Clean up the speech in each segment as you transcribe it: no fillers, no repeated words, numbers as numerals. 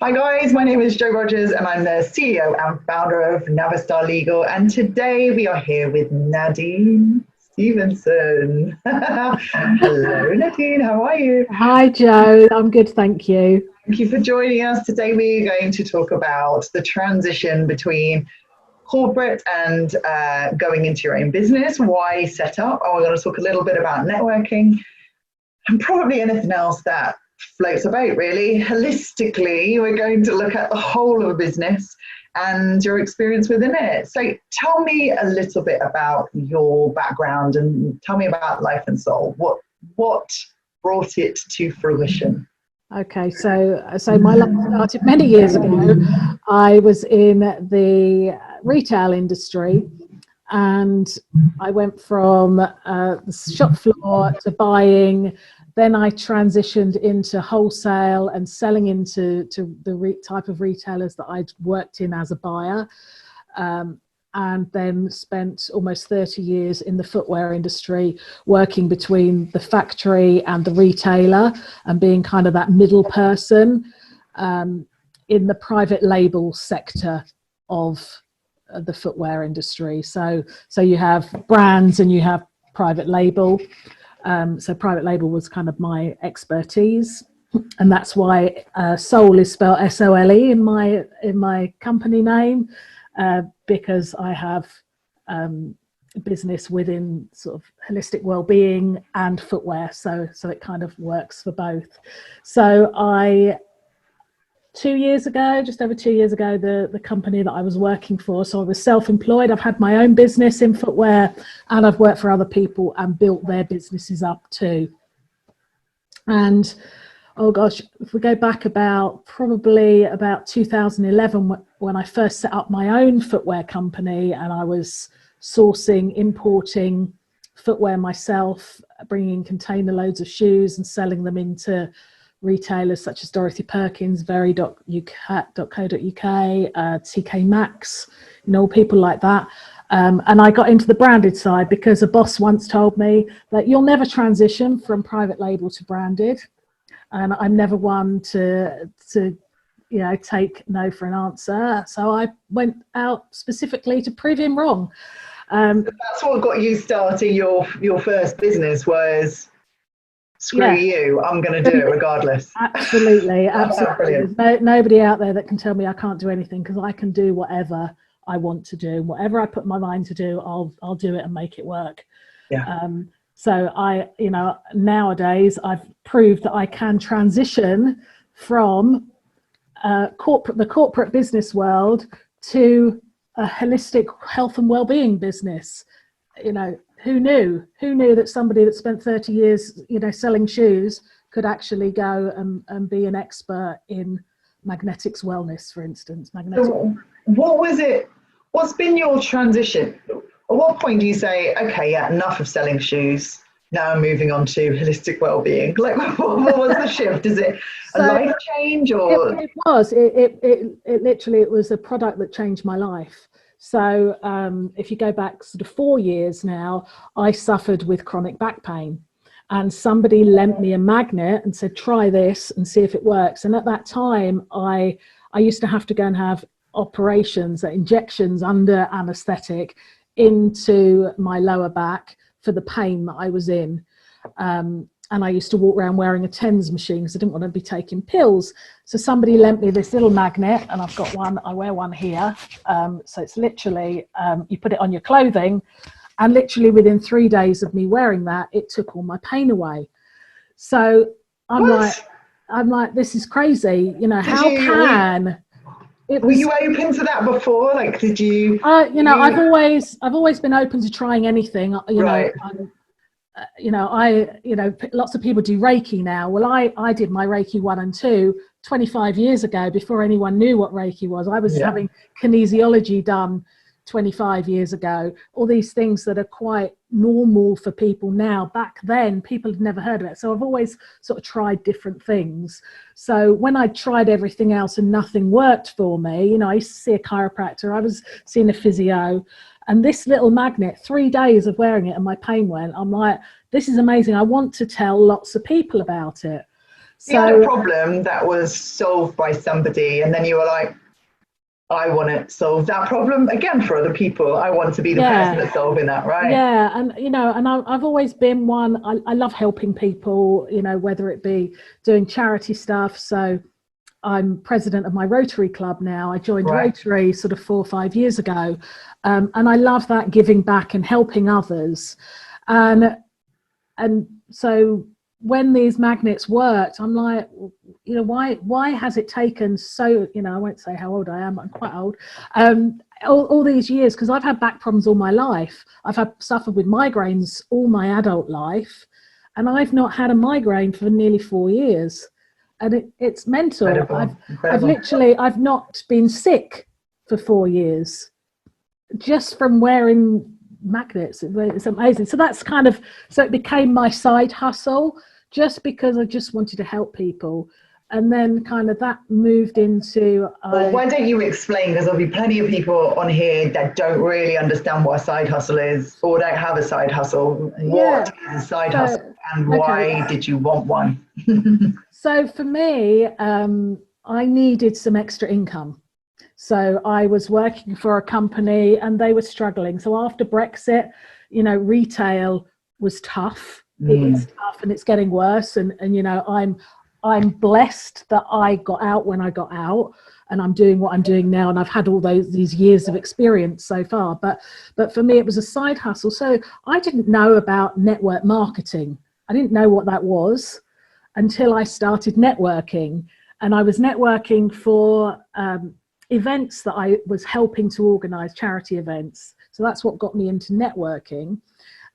Hi guys, my name is Jo Rogers and I'm the CEO and founder of Navistar Legal, and today we are here with Nadene Stevenson. Hello Nadine, how are you? Hi Jo, I'm good, thank you. Thank you for joining us. Today we're going to talk about the transition between corporate and going into your own business, why set up, and we're going to talk a little bit about networking and probably anything else that floats about really. Holistically, we're going to look at the whole of a business and your experience within it. So tell me a little bit about your background and tell me about Life and Soul. What brought it to fruition? Okay, so my life started many years ago. I was in the retail industry and I went from the shop floor to buying. Then I transitioned into wholesale and selling into the type of retailers that I'd worked in as a buyer, and then spent almost 30 years in the footwear industry, working between the factory and the retailer and being kind of that middle person in the private label sector of the footwear industry. So you have brands and you have private label. So private label was kind of my expertise, and that's why Soul is spelled S-O-L-E in my company name, because I have business within sort of holistic well-being and footwear, so it kind of works for both. So 2 years ago, just over 2 years ago, the company that I was working for, so I was self-employed. I've had my own business in footwear and I've worked for other people and built their businesses up too. And oh gosh, if we go back probably about 2011, when I first set up my own footwear company, and I was sourcing, importing footwear myself, bringing container loads of shoes and selling them into retailers such as Dorothy Perkins, very.co.uk, TK Maxx, people like that. And I got into the branded side because a boss once told me that you'll never transition from private label to branded. And I'm never one to take no for an answer. So I went out specifically to prove him wrong. That's what got you starting your first business, was screw you, I'm going to do it regardless. Absolutely. There's nobody out there that can tell me I can't do anything, because I can do whatever I want to do. Whatever I put my mind to do, I'll do it and make it work. Yeah. So nowadays I've proved that I can transition from the corporate business world to a holistic health and well-being business. Who knew that somebody that spent 30 years, selling shoes could actually go and be an expert in magnetics wellness, for instance. So what was it? What's been your transition? At what point do you say, okay, yeah, enough of selling shoes, now I'm moving on to holistic well-being? Like, what was the shift? Is it a life change, or? It was. It literally, it was a product that changed my life. So if you go back sort of 4 years now, I suffered with chronic back pain, and somebody lent me a magnet and said, try this and see if it works. And at that time, I used to have to go and have operations, injections under anaesthetic into my lower back for the pain that I was in. And I used to walk around wearing a TENS machine because I didn't want to be taking pills. So somebody lent me this little magnet, and I've got one, I wear one here. So it's literally, you put it on your clothing, and literally within 3 days of me wearing that, it took all my pain away. So I'm like, this is crazy. Were you open to that before? Like, did you? I've always been open to trying anything. Right. Lots of people do Reiki now. Well, I did my Reiki 1 and 2 25 years ago, before anyone knew what Reiki was. I was having kinesiology done 25 years ago. All these things that are quite normal for people now. Back then, people had never heard of it. So I've always sort of tried different things. So when I tried everything else and nothing worked for me, I used to see a chiropractor, I was seeing a physio, and this little magnet, 3 days of wearing it and my pain went. I'm like, this is amazing. I want to tell lots of people about it. You had a problem that was solved by somebody, and then you were like, I want to solve that problem again for other people. I want to be the person that's solving that, right? Yeah, and and I've always been one. I love helping people, whether it be doing charity stuff. So I'm president of my Rotary Club now. I joined Rotary sort of 4 or 5 years ago, and I love that, giving back and helping others. And so when these magnets worked, I'm like, why has it taken so, I won't say how old I am, I'm quite old, all these years, because I've had back problems all my life. I've suffered with migraines all my adult life, and I've not had a migraine for nearly 4 years. And it's mental. Incredible. I've not been sick for 4 years just from wearing magnets. It's amazing. So that's so it became my side hustle, just because I just wanted to help people. And then that moved into... Well, why don't you explain, because there'll be plenty of people on here that don't really understand what a side hustle is, or don't have a side hustle. What is a side hustle, and why did you want one? So for me, I needed some extra income. So I was working for a company and they were struggling. So after Brexit, retail was tough. It's tough, and it's getting worse. And I'm blessed that I got out when I got out, and I'm doing what I'm doing now. And I've had all these years of experience so far. But for me, it was a side hustle. So I didn't know about network marketing. I didn't know what that was until I started networking. And I was networking for events that I was helping to organize, charity events. So that's what got me into networking.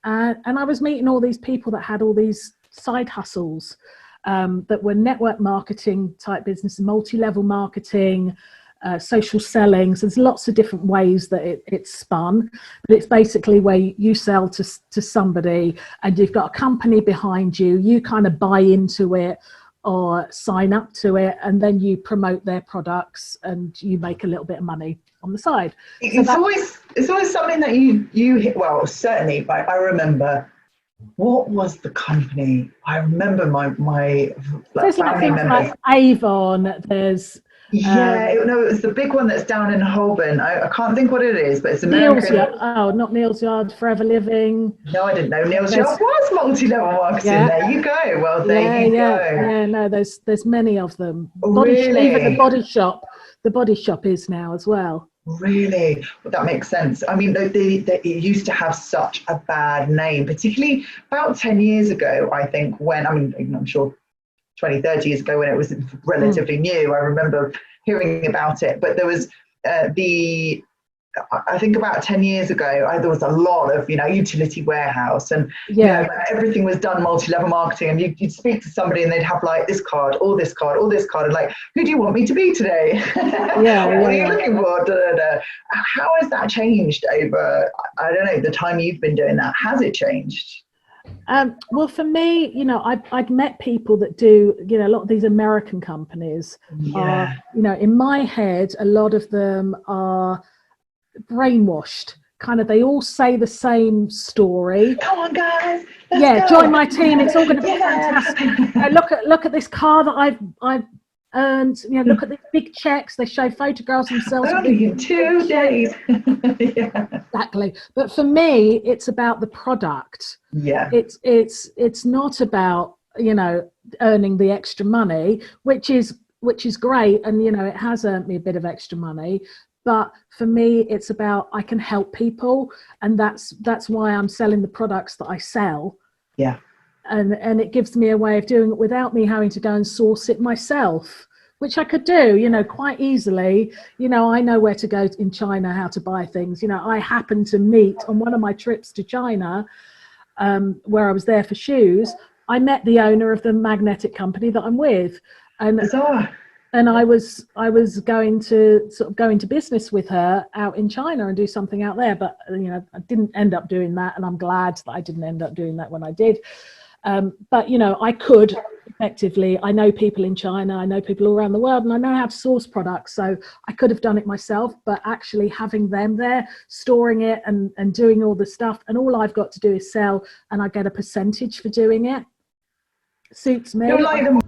And I was meeting all these people that had all these side hustles that were network marketing type business, multi-level marketing, social selling. So there's lots of different ways that it's spun, but it's basically where you sell to somebody and you've got a company behind you, you kind of buy into it or sign up to it, and then you promote their products and you make a little bit of money on the side. It's always something that you hit. Well, certainly, I remember, what was the company? I remember my family members. Like Avon, there's it was the big one that's down in Holborn. I can't think what it is, but it's American. Not Neil's Yard, Forever Living. No, I didn't know Neil's Yard was multi-level marketing. There you go. Well, there you go. Yeah, no, there's many of them. Really? Even the Body Shop is now as well. Really? Well, that makes sense. I mean, it used to have such a bad name, particularly about 10 years ago, I think, I'm sure 20, 30 years ago when it was relatively new. I remember hearing about it, but there was I think about 10 years ago, there was a lot of, utility warehouse, and everything was done multi-level marketing, and you'd speak to somebody and they'd have like this card, or this card, or this card, and like, who do you want me to be today? What are you looking for? Da, da, da. How has that changed over, I don't know, the time you've been doing that? Has it changed? Well, for me, I'd met people that do, a lot of these American companies are, in my head, a lot of them are brainwashed. They all say the same story. Come on, guys. Let's go. Join my team. It's all going to be fantastic. Look at this car that I've earned. Look at the big checks. They show photographs themselves. Only in 2 days. Exactly. But for me, it's about the product. Yeah. It's not about earning the extra money, which is great, and it has earned me a bit of extra money. But for me, it's about, I can help people, and that's why I'm selling the products that I sell. Yeah. And it gives me a way of doing it without me having to go and source it myself, which I could do, quite easily. I know where to go in China, how to buy things. I happened to meet on one of my trips to China, where I was there for shoes. I met the owner of the magnetic company that I'm with, and I was going to go into business with her out in China and do something out there, but I didn't end up doing that, and I'm glad that I didn't end up doing that when I did. But I could effectively. I know people in China, I know people all around the world, and I know how to source products. So I could have done it myself, but actually having them there, storing it and doing all the stuff, and all I've got to do is sell, and I get a percentage for doing it. Suits me. You're like the